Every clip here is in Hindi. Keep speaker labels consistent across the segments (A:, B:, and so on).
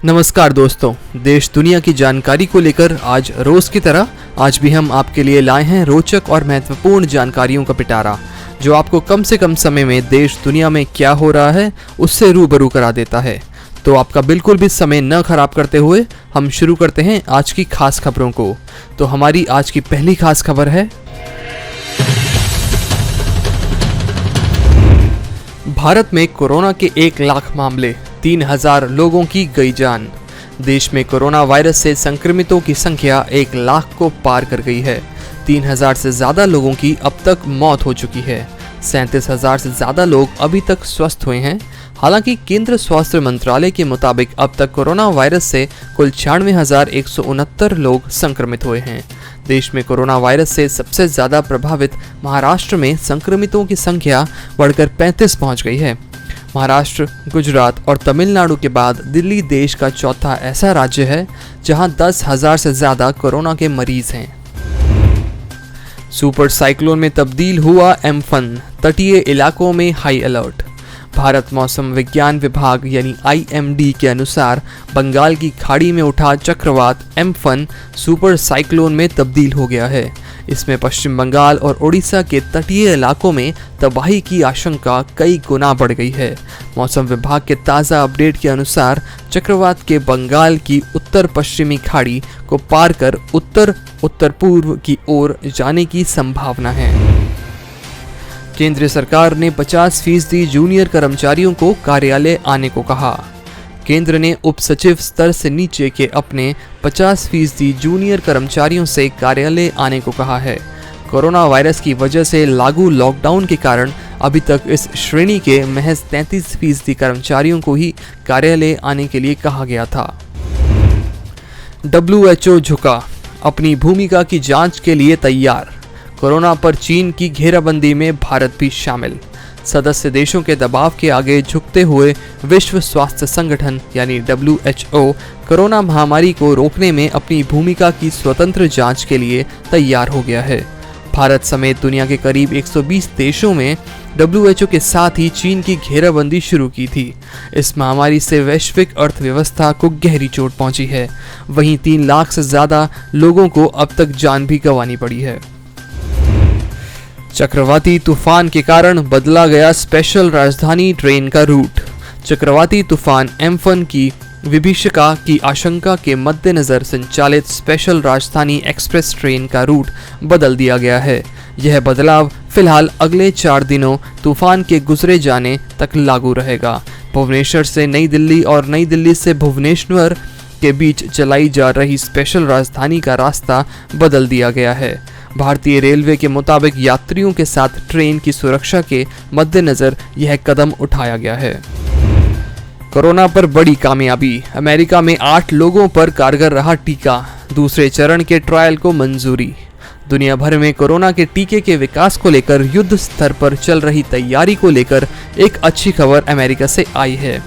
A: नमस्कार दोस्तों, देश दुनिया की जानकारी को लेकर आज रोज की तरह आज भी हम आपके लिए लाए हैं रोचक और महत्वपूर्ण जानकारियों का पिटारा, जो आपको कम से कम समय में देश दुनिया में क्या हो रहा है उससे रूबरू करा देता है। तो आपका बिल्कुल भी समय न खराब करते हुए हम शुरू करते हैं आज की खास खबरों को। तो हमारी आज की पहली खास खबर है, भारत में कोरोना के 1 लाख मामले, 3000 लोगों की गई जान। देश में कोरोना वायरस से संक्रमितों की संख्या 1 लाख को पार कर गई है। 3000 से ज्यादा लोगों की अब तक मौत हो चुकी है। 37,000 से ज्यादा लोग अभी तक स्वस्थ हुए हैं। हालांकि केंद्र स्वास्थ्य मंत्रालय के मुताबिक अब तक कोरोना वायरस से कुल 96,169 लोग संक्रमित हुए हैं। देश में कोरोना वायरस से सबसे ज्यादा प्रभावित महाराष्ट्र में संक्रमितों की संख्या बढ़कर 35 पहुंच गई है। महाराष्ट्र, गुजरात और तमिलनाडु के बाद दिल्ली देश का चौथा ऐसा राज्य है जहां 10,000 से ज्यादा कोरोना के मरीज हैं। सुपर साइक्लोन में तब्दील हुआ एम्फन, तटीय इलाकों में हाई अलर्ट। भारत मौसम विज्ञान विभाग यानी IMD के अनुसार बंगाल की खाड़ी में उठा चक्रवात एम्फन सुपर साइक्लोन में तब्दील हो गया है। इसमें पश्चिम बंगाल और ओडिशा के तटीय इलाकों में तबाही की आशंका कई गुना बढ़ गई है। मौसम विभाग के ताज़ा अपडेट के अनुसार चक्रवात के बंगाल की उत्तर पश्चिमी खाड़ी को पार कर उत्तर उत्तर पूर्व की ओर जाने की संभावना है। केंद्र सरकार ने 50% जूनियर कर्मचारियों को कार्यालय आने को कहा। केंद्र ने उप सचिव स्तर से नीचे के अपने 50% जूनियर कर्मचारियों से कार्यालय आने को कहा है। कोरोना वायरस की वजह से लागू लॉकडाउन के कारण अभी तक इस श्रेणी के महज 33% कर्मचारियों को ही कार्यालय आने के लिए कहा गया था। WHO झुका, अपनी भूमिका की जांच के लिए तैयार। कोरोना पर चीन की घेराबंदी में भारत भी शामिल। सदस्य देशों के दबाव के आगे झुकते हुए विश्व स्वास्थ्य संगठन यानी WHO कोरोना महामारी को रोकने में अपनी भूमिका की स्वतंत्र जांच के लिए तैयार हो गया है। भारत समेत दुनिया के करीब 120 देशों में WHO के साथ ही चीन की घेराबंदी शुरू की थी। इस महामारी से वैश्विक अर्थव्यवस्था को गहरी चोट पहुंची है। वहीं 3 लाख से ज्यादा लोगों को अब तक जान भी गंवानी पड़ी है। चक्रवाती तूफान के कारण बदला गया स्पेशल राजधानी ट्रेन का रूट। चक्रवाती तूफान एम्फन की विभीषिका की आशंका के मद्देनजर संचालित स्पेशल राजधानी एक्सप्रेस ट्रेन का रूट बदल दिया गया है। यह बदलाव फिलहाल अगले 4 दिनों तूफान के गुजरे जाने तक लागू रहेगा। भुवनेश्वर से नई दिल्ली और नई दिल्ली से भुवनेश्वर के बीच चलाई जा रही स्पेशल राजधानी का रास्ता बदल दिया गया है। भारतीय रेलवे के मुताबिक यात्रियों के साथ ट्रेन की सुरक्षा के मद्देनजर यह कदम उठाया गया है। कोरोना पर बड़ी कामयाबी, अमेरिका में 8 लोगों पर कारगर रहा टीका, दूसरे चरण के ट्रायल को मंजूरी। दुनिया भर में कोरोना के टीके के विकास को लेकर युद्ध स्तर पर चल रही तैयारी को लेकर एक अच्छी खबर अमेरिका से आई है।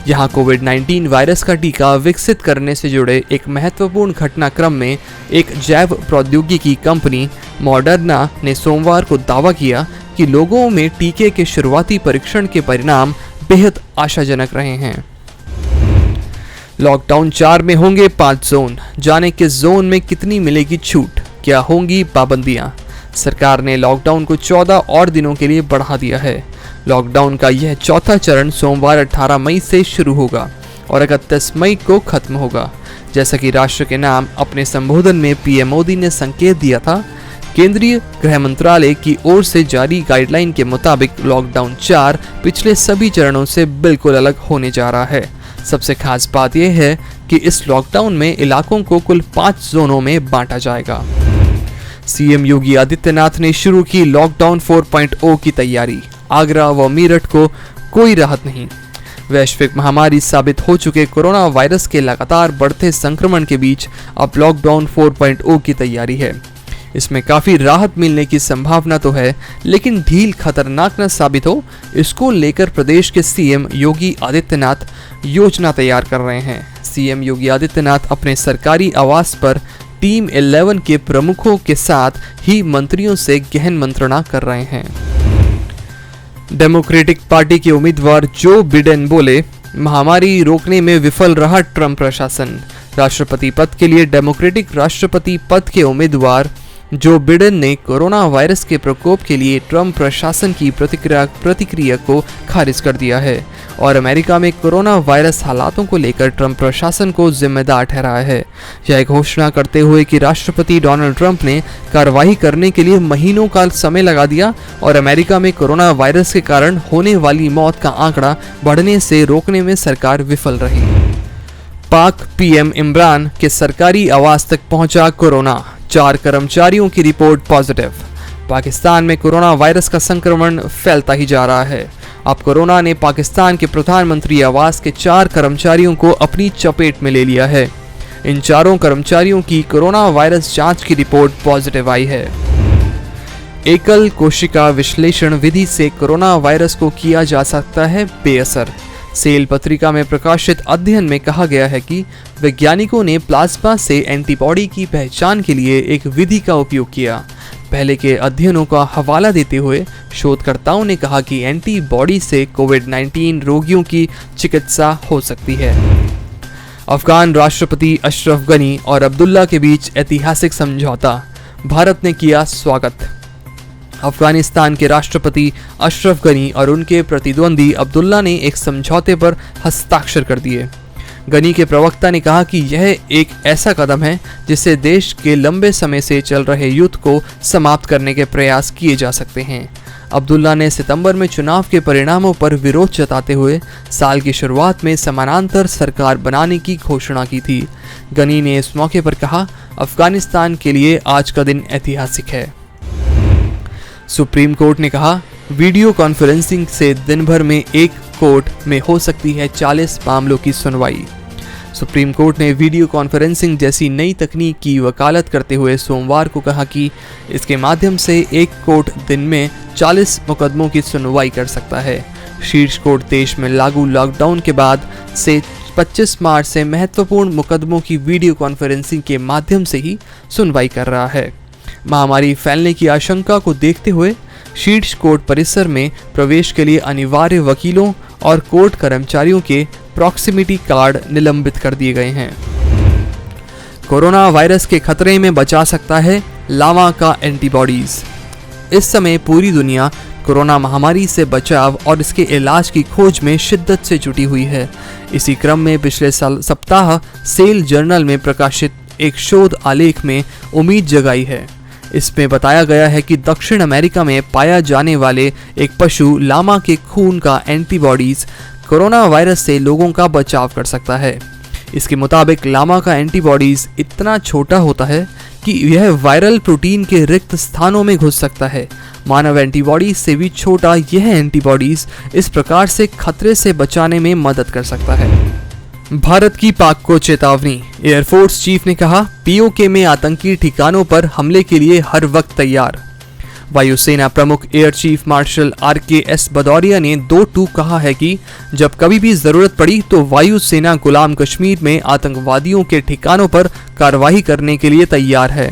A: यहाँ कोविड-19 वायरस का टीका विकसित करने से जुड़े एक महत्वपूर्ण घटनाक्रम में एक जैव प्रौद्योगिकी कंपनी मॉडर्ना ने सोमवार को दावा किया कि लोगों में टीके के शुरुआती परीक्षण के परिणाम बेहद आशाजनक रहे हैं। लॉकडाउन 4 में होंगे 5 जोन, जाने किस जोन में कितनी मिलेगी छूट, क्या होंगी पाबंदियां। सरकार ने लॉकडाउन को 14 और दिनों के लिए बढ़ा दिया है। लॉकडाउन का यह चौथा चरण सोमवार 18 मई से शुरू होगा और 31 मई को खत्म होगा। जैसा कि राष्ट्र के नाम अपने संबोधन में PM मोदी ने संकेत दिया था, केंद्रीय गृह मंत्रालय की ओर से जारी गाइडलाइन के मुताबिक लॉकडाउन 4 पिछले सभी चरणों से बिल्कुल अलग होने जा रहा है। सबसे खास बात यह है कि इस लॉकडाउन में इलाकों को कुल 5 जोनों में बांटा जाएगा। CM योगी आदित्यनाथ ने शुरू की लॉकडाउन 4.0 की तैयारी। आगरा व मेरठ को कोई राहत नहीं। वैश्विक महामारी साबित हो चुके कोरोना वायरस के लगातार बढ़ते संक्रमण के बीच अब लॉकडाउन 4.0 की तैयारी है। इसमें काफ़ी राहत मिलने की संभावना तो है, लेकिन ढील खतरनाक न साबित हो, इसको लेकर प्रदेश के CM योगी आदित्यनाथ योजना तैयार कर रहे हैं। CM योगी आदित्यनाथ अपने सरकारी आवास पर टीम 11 के प्रमुखों के साथ ही मंत्रियों से गहन मंत्रणा कर रहे हैं। डेमोक्रेटिक पार्टी के उम्मीदवार जो बिडेन बोले, महामारी रोकने में विफल रहा ट्रंप प्रशासन। राष्ट्रपति पद के लिए डेमोक्रेटिक राष्ट्रपति पद के उम्मीदवार जो बिडेन ने कोरोना वायरस के प्रकोप के लिए ट्रंप प्रशासन की प्रतिक्रिया को खारिज कर दिया है और अमेरिका में कोरोना वायरस हालातों को लेकर ट्रंप प्रशासन को जिम्मेदार ठहराया है। यह घोषणा करते हुए कि राष्ट्रपति डोनाल्ड ट्रंप ने कार्रवाई करने के लिए महीनों का समय लगा दिया और अमेरिका में कोरोना वायरस के कारण होने वाली मौत का आंकड़ा बढ़ने से रोकने में सरकार विफल रही। पाक पीएम इमरान के सरकारी आवास तक पहुंचा कोरोना, 4 कर्मचारियों की रिपोर्ट पॉजिटिव। पाकिस्तान में कोरोना वायरस का संक्रमण फैलता ही जा रहा है। अब कोरोना ने पाकिस्तान के प्रधानमंत्री आवास के 4 कर्मचारियों को अपनी चपेट में ले लिया है। इन चारों कर्मचारियों की कोरोना वायरस जांच की रिपोर्ट पॉजिटिव आई है। एकल कोशिका विश्लेषण विधि से कोरोना वायरस को किया जा सकता है बेअसर। सेल पत्रिका में प्रकाशित अध्ययन में कहा गया है कि वैज्ञानिकों ने प्लाज्मा से एंटीबॉडी की पहचान के लिए एक विधि का उपयोग किया। पहले के अध्ययनों का हवाला देते हुए शोधकर्ताओं ने कहा कि एंटीबॉडी से कोविड-19 रोगियों की चिकित्सा हो सकती है। अफगान राष्ट्रपति अशरफ गनी और अब्दुल्ला के बीच ऐतिहासिक समझौता, भारत ने किया स्वागत। अफगानिस्तान के राष्ट्रपति अशरफ गनी और उनके प्रतिद्वंदी अब्दुल्ला ने एक समझौते पर हस्ताक्षर कर दिए। गनी के प्रवक्ता ने कहा कि यह एक ऐसा कदम है जिससे देश के लंबे समय से चल रहे युद्ध को समाप्त करने के प्रयास किए जा सकते हैं। अब्दुल्ला ने सितंबर में चुनाव के परिणामों पर विरोध जताते हुए साल की शुरुआत में समानांतर सरकार बनाने की घोषणा की थी। गनी ने इस मौके पर कहा, अफगानिस्तान के लिए आज का दिन ऐतिहासिक है। सुप्रीम कोर्ट ने कहा, वीडियो कॉन्फ्रेंसिंग से दिन भर में एक कोर्ट में हो सकती है 40 मामलों की सुनवाई। सुप्रीम कोर्ट ने वीडियो कॉन्फ्रेंसिंग जैसी नई तकनीक की वकालत करते हुए सोमवार को कहा कि इसके माध्यम से एक कोर्ट दिन में 40 मुकदमों की सुनवाई कर सकता है। शीर्ष कोर्ट देश में लागू लॉकडाउन के बाद से 25 मार्च से महत्वपूर्ण मुकदमों की वीडियो कॉन्फ्रेंसिंग के माध्यम से ही सुनवाई कर रहा है। महामारी फैलने की आशंका को देखते हुए शीर्ष कोर्ट परिसर में प्रवेश के लिए अनिवार्य वकीलों और कोर्ट कर्मचारियों के प्रॉक्सिमिटी कार्ड निलंबित कर दिए गए हैं। कोरोना वायरस के खतरे में बचा सकता है लावा का एंटीबॉडीज। इस समय पूरी दुनिया कोरोना महामारी से बचाव और इसके इलाज की खोज में शिद्दत से जुटी हुई है। इसी क्रम में पिछले सप्ताह सेल जर्नल में प्रकाशित एक शोध आलेख में उम्मीद जगाई है। इसमें बताया गया है कि दक्षिण अमेरिका में पाया जाने वाले एक पशु लामा के खून का एंटीबॉडीज कोरोना वायरस से लोगों का बचाव कर सकता है। इसके मुताबिक लामा का एंटीबॉडीज इतना छोटा होता है कि यह वायरल प्रोटीन के रिक्त स्थानों में घुस सकता है। मानव एंटीबॉडीज से भी छोटा यह एंटीबॉडीज इस प्रकार से खतरे से बचाने में मदद कर सकता है। भारत की पाक को चेतावनी, एयरफोर्स चीफ ने कहा, पीओके में आतंकी ठिकानों पर हमले के लिए हर वक्त तैयार। वायुसेना प्रमुख air chief marshal RKS Bhadauria ने 2-2 कहा है कि जब कभी भी जरूरत पड़ी तो वायुसेना गुलाम कश्मीर में आतंकवादियों के ठिकानों पर कार्रवाई करने के लिए तैयार है।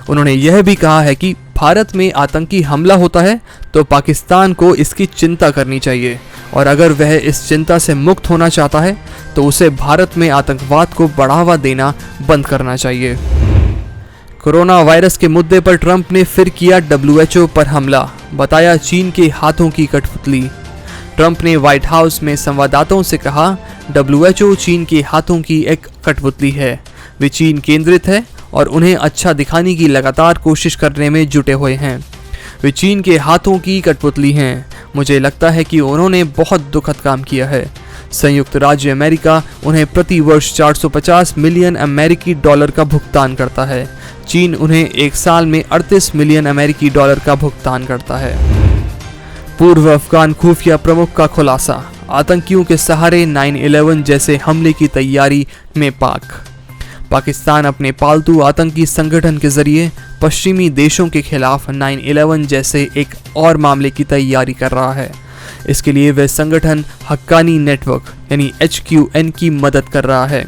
A: उन्होंने यह भी कहा है कि भारत में आतंकी हमला होता है तो पाकिस्तान को इसकी चिंता करनी चाहिए और अगर वह इस चिंता से मुक्त होना चाहता है तो उसे भारत में आतंकवाद को बढ़ावा देना बंद करना चाहिए। कोरोना वायरस के मुद्दे पर ट्रंप ने फिर किया WHO पर हमला, बताया चीन के हाथों की कठपुतली। ट्रंप ने व्हाइट हाउस में संवाददाताओं से कहा, WHO चीन के हाथों की एक कठपुतली है। वे चीन केंद्रित है और उन्हें अच्छा दिखाने की लगातार कोशिश करने में जुटे हुए हैं। वे चीन के हाथों की कठपुतली हैं। मुझे लगता है कि उन्होंने बहुत दुखद काम किया है। संयुक्त राज्य अमेरिका उन्हें प्रति वर्ष 450 मिलियन अमेरिकी डॉलर का भुगतान करता है। चीन उन्हें एक साल में 38 मिलियन अमेरिकी डॉलर का भुगतान करता है। पूर्व अफगान खुफिया प्रमुख का खुलासा, आतंकियों के सहारे 9/11 जैसे हमले की तैयारी में पाकिस्तान अपने पालतू आतंकी संगठन के जरिए पश्चिमी देशों के खिलाफ 9/11 जैसे एक और मामले की तैयारी कर रहा है। इसके लिए वह संगठन हक्कानी नेटवर्क यानी HQN की मदद कर रहा है।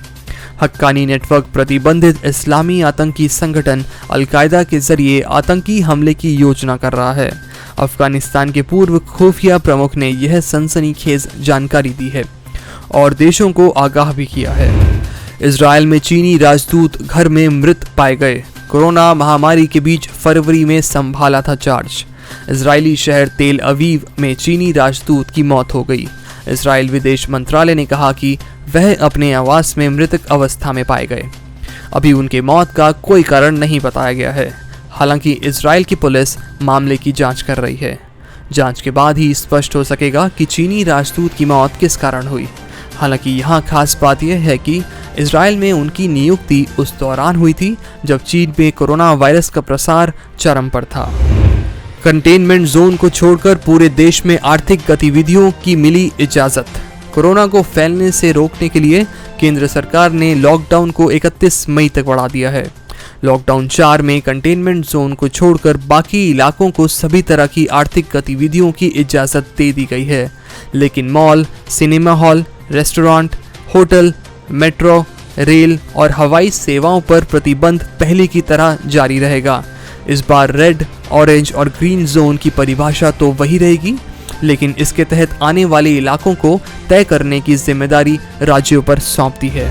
A: हक्कानी नेटवर्क प्रतिबंधित इस्लामी आतंकी संगठन अल-कायदा के जरिए आतंकी हमले की योजना कर रहा है। अफगानिस्तान के पूर्व खुफिया प्रमुख ने यह सनसनीखेज जानकारी दी है। और देशों को आगाह भी किया है। इजराइल में चीनी राजदूत घर में मृत पाए गए। कोरोना महामारी के बीच फरवरी में संभाला था चार्ज। इजरायली शहर तेल अवीव में चीनी राजदूत की मौत हो गई। इजराइल विदेश मंत्रालय ने कहा कि वह अपने आवास में मृतक अवस्था में पाए गए। अभी उनके मौत का कोई कारण नहीं बताया गया है। हालांकि इजराइल की पुलिस मामले की जांच कर रही है। जांच के बाद ही स्पष्ट हो सकेगा कि चीनी राजदूत की मौत किस कारण हुई। हालांकि यहाँ खास बात यह है कि इजराइल में उनकी नियुक्ति उस दौरान हुई थी जब चीन में कोरोना वायरस का प्रसार चरम पर था। कंटेनमेंट जोन को छोड़कर पूरे देश में आर्थिक गतिविधियों की मिली इजाजत। कोरोना को फैलने से रोकने के लिए केंद्र सरकार ने लॉकडाउन को 31 मई तक बढ़ा दिया है। लॉकडाउन 4 में कंटेनमेंट जोन को छोड़कर बाकी इलाकों को सभी तरह की आर्थिक गतिविधियों की इजाजत दे दी गई है, लेकिन mall, cinema hall, restaurant, hotel, metro, rail और हवाई सेवाओं पर प्रतिबंध पहले की तरह जारी रहेगा। इस बार रेड, ऑरेंज और ग्रीन जोन की परिभाषा तो वही रहेगी, लेकिन इसके तहत आने वाले इलाकों को तय करने की जिम्मेदारी राज्यों पर सौंप दी है।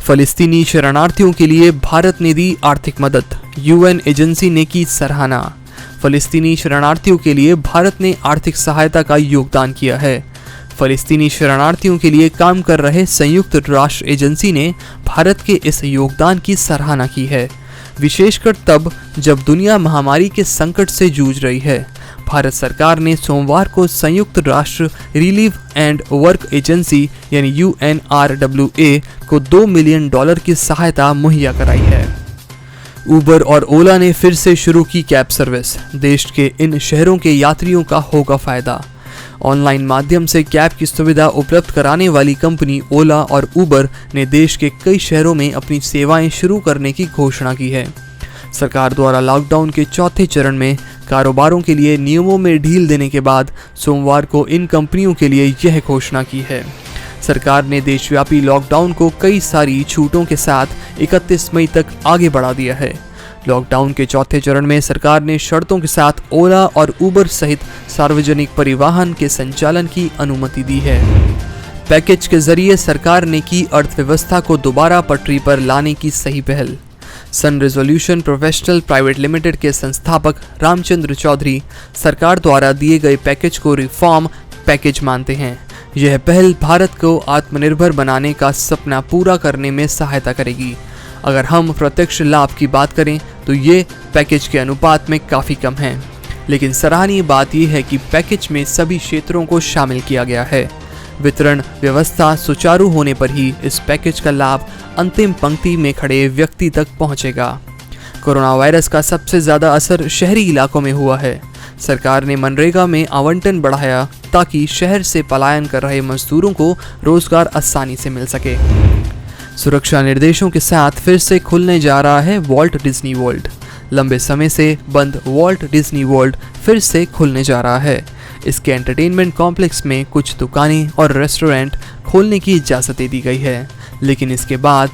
A: फलस्तीनी शरणार्थियों के लिए भारत ने दी आर्थिक मदद। यूएन एजेंसी ने की सराहना। फलस्तीनी शरणार्थियों के लिए भारत ने आर्थिक सहायता का योगदान किया है। फलस्तीनी शरणार्थियों के लिए काम कर रहे संयुक्त राष्ट्र एजेंसी ने भारत के इस योगदान की सराहना की है, विशेषकर तब जब दुनिया महामारी के संकट से जूझ रही है। भारत सरकार ने सोमवार को संयुक्त राष्ट्र रिलीफ एंड वर्क एजेंसी यानी UNRWA को $2 मिलियन की सहायता मुहैया कराई है। उबर और ओला ने फिर से शुरू की कैब सर्विस। देश के इन शहरों के यात्रियों का होगा फायदा। ऑनलाइन माध्यम से कैब की सुविधा उपलब्ध कराने वाली कंपनी ओला और उबर ने देश के कई शहरों में अपनी सेवाएं शुरू करने की घोषणा की है। सरकार द्वारा लॉकडाउन के चौथे चरण में कारोबारों के लिए नियमों में ढील देने के बाद सोमवार को इन कंपनियों के लिए यह घोषणा की है। सरकार ने देशव्यापी लॉकडाउन को कई सारी छूटों के साथ 31 मई तक आगे बढ़ा दिया है। लॉकडाउन के चौथे चरण में सरकार ने शर्तों के साथ ओला और उबर सहित सार्वजनिक परिवहन के संचालन की अनुमति दी है। पैकेज के जरिए सरकार ने की अर्थव्यवस्था को दोबारा पटरी पर लाने की सही पहल। सन रेजोल्यूशन प्रोफेशनल प्राइवेट लिमिटेड के संस्थापक रामचंद्र चौधरी सरकार द्वारा दिए गए पैकेज को रिफॉर्म पैकेज मानते हैं। यह पहल भारत को आत्मनिर्भर बनाने का सपना पूरा करने में सहायता करेगी। अगर हम प्रत्यक्ष लाभ की बात करें तो ये पैकेज के अनुपात में काफ़ी कम है, लेकिन सराहनीय बात यह है कि पैकेज में सभी क्षेत्रों को शामिल किया गया है। वितरण व्यवस्था सुचारू होने पर ही इस पैकेज का लाभ अंतिम पंक्ति में खड़े व्यक्ति तक पहुंचेगा। कोरोना वायरस का सबसे ज़्यादा असर शहरी इलाकों में हुआ है। सरकार ने मनरेगा में आवंटन बढ़ाया ताकि शहर से पलायन कर रहे मजदूरों को रोजगार आसानी से मिल सके। सुरक्षा निर्देशों के साथ फिर से खुलने जा रहा है वॉल्ट डिज्नी वर्ल्ड। लंबे समय से बंद वॉल्ट डिज्नी वर्ल्ड फिर से खुलने जा रहा है। इसके एंटरटेनमेंट कॉम्प्लेक्स में कुछ दुकानें और रेस्टोरेंट खोलने की इजाज़त दे दी गई है, लेकिन इसके बाद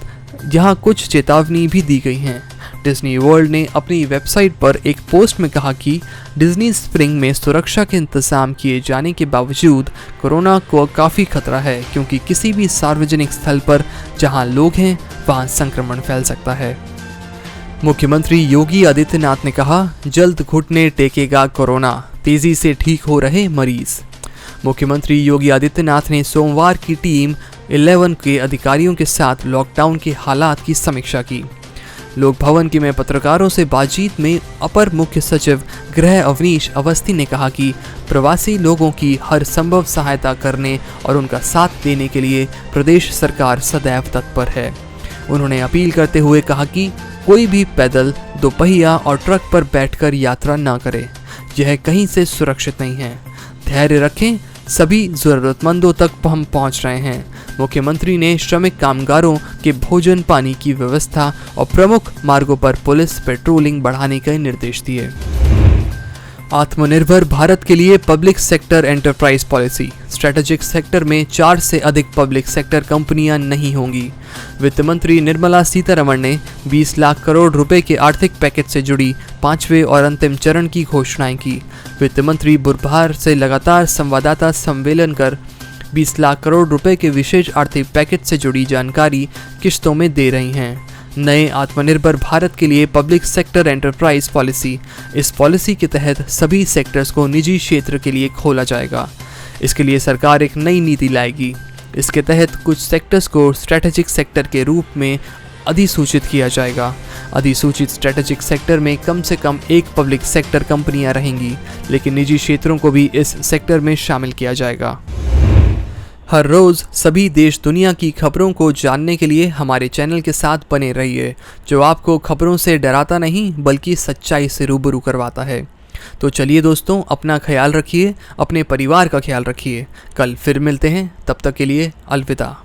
A: यहाँ कुछ चेतावनी भी दी गई हैं। डिज्नी वर्ल्ड ने अपनी वेबसाइट पर एक पोस्ट में कहा कि डिज्नी स्प्रिंग में सुरक्षा के इंतजाम किए जाने के बावजूद कोरोना को काफ़ी खतरा है, क्योंकि किसी भी सार्वजनिक स्थल पर जहां लोग हैं वहां संक्रमण फैल सकता है। मुख्यमंत्री योगी आदित्यनाथ ने कहा, जल्द घुटने टेकेगा कोरोना, तेजी से ठीक हो रहे मरीज। मुख्यमंत्री योगी आदित्यनाथ ने सोमवार की टीम 11 के अधिकारियों के साथ लॉकडाउन के हालात की समीक्षा की। लोक भवन के में पत्रकारों से बातचीत में अपर मुख्य सचिव गृह अवनीश अवस्थी ने कहा कि प्रवासी लोगों की हर संभव सहायता करने और उनका साथ देने के लिए प्रदेश सरकार सदैव तत्पर है। उन्होंने अपील करते हुए कहा कि कोई भी पैदल, दोपहिया और ट्रक पर बैठकर यात्रा न करे। यह कहीं से सुरक्षित नहीं है। धैर्य रखें, सभी जरूरतमंदों तक हम पहुंच रहे हैं। मुख्यमंत्री ने श्रमिक कामगारों के भोजन पानी की व्यवस्था और प्रमुख मार्गों पर पुलिस पेट्रोलिंग बढ़ाने के निर्देश दिए। आत्मनिर्भर भारत के लिए public sector enterprise policy. Strategic sector में 4 से अधिक पब्लिक सेक्टर कंपनियां नहीं होंगी। वित्त मंत्री निर्मला सीतारमण ने 20 लाख करोड़ रुपए के आर्थिक पैकेज से जुड़ी 5वें और अंतिम चरण की घोषणाएं की। वित्त मंत्री बुधवार से लगातार संवाददाता सम्मेलन कर 20 लाख करोड़ रुपए के विशेष आर्थिक पैकेज से जुड़ी जानकारी किश्तों में दे रही हैं। नए आत्मनिर्भर भारत के लिए पब्लिक सेक्टर एंटरप्राइज पॉलिसी, इस पॉलिसी के तहत सभी सेक्टर्स को निजी क्षेत्र के लिए खोला जाएगा। इसके लिए सरकार एक नई नीति लाएगी। इसके तहत कुछ सेक्टर्स को स्ट्रेटेजिक सेक्टर के रूप में अधिसूचित किया जाएगा। अधिसूचित स्ट्रेटेजिक सेक्टर में कम से कम एक पब्लिक सेक्टर कंपनियां रहेंगी, लेकिन निजी क्षेत्रों को भी इस सेक्टर में शामिल किया जाएगा। हर रोज़ सभी देश दुनिया की खबरों को जानने के लिए हमारे चैनल के साथ बने रहिए, जो आपको खबरों से डराता नहीं बल्कि सच्चाई से रूबरू करवाता है। तो चलिए दोस्तों, अपना ख्याल रखिए, अपने परिवार का ख्याल रखिए। कल फिर मिलते हैं, तब तक के लिए अलविदा।